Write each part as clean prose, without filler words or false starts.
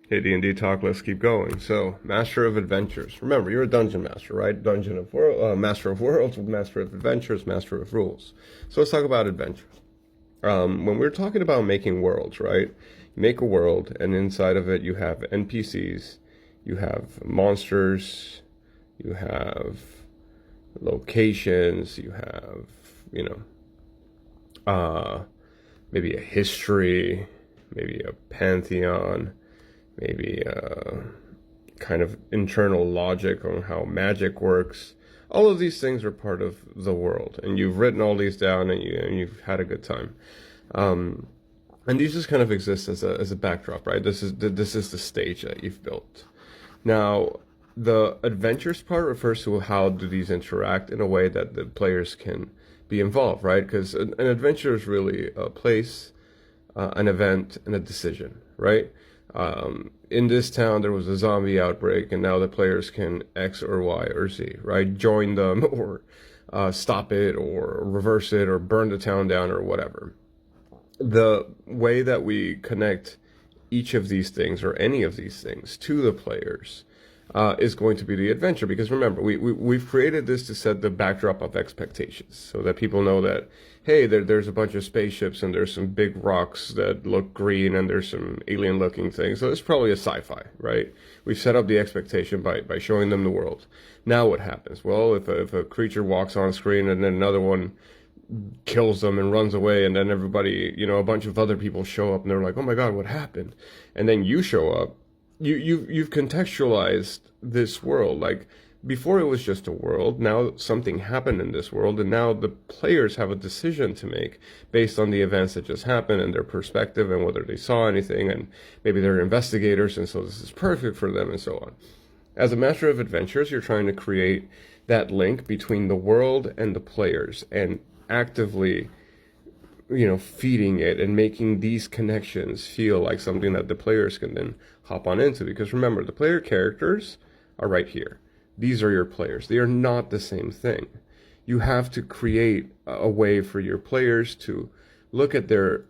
Hey, D&D Talk, let's keep going. So, Master of Adventures. Remember, you're a dungeon master, right? Master of Worlds, Master of Adventures, Master of Rules. So let's talk about adventures. When we're talking about making worlds, right? You make a world, and inside of it you have NPCs, you have monsters, you have locations, you have, you maybe a history, maybe a pantheon, maybe kind of internal logic on how magic works. All of these things are part of the world, and you've written all these down, and you've had a good time. And these just kind of exist as a backdrop, right? This is the stage that you've built. Now, the adventures part refers to how do these interact in a way that the players can be involved, right? Because an adventure is really a place, an event, and a decision, right? In this town, there was a zombie outbreak, and now the players can X or Y or Z, right? Join them or stop it or reverse it or burn the town down or whatever. The way that we connect each of these things or any of these things to the players is going to be the adventure. Because remember, we've created this to set the backdrop of expectations so that people know that, hey, there's a bunch of spaceships and there's some big rocks that look green and there's some alien looking things. So it's probably a sci-fi, right? We've set up the expectation by showing them the world. Now what happens? Well, if a creature walks on screen and then another one kills them and runs away, and then everybody, a bunch of other people show up and they're like, oh my god, what happened? And then you show up, you've contextualized this world. Like, before it was just a world, now something happened in this world, and now the players have a decision to make based on the events that just happened and their perspective and whether they saw anything, and maybe they're investigators and so this is perfect for them and so on. As a master of adventures, you're trying to create that link between the world and the players, and actively feeding it and making these connections feel like something that the players can then hop on into. Because remember, the player characters are right here. These are your players. They are not the same thing. You have to create a way for your players to look at their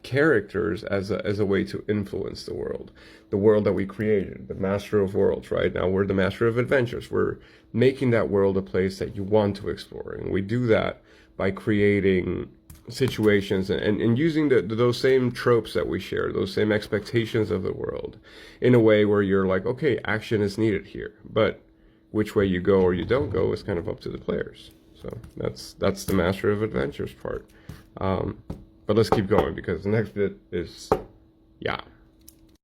characters as a way to influence the world that we created, the Master of Worlds. Right now we're the Master of Adventures. We're making that world a place that you want to explore, and we do that by creating situations and using those same tropes that we share, those same expectations of the world, in a way where you're like, okay, action is needed here, but which way you go or you don't go is kind of up to the players. So that's the Master of Adventures part. But let's keep going, because the next bit is, yeah.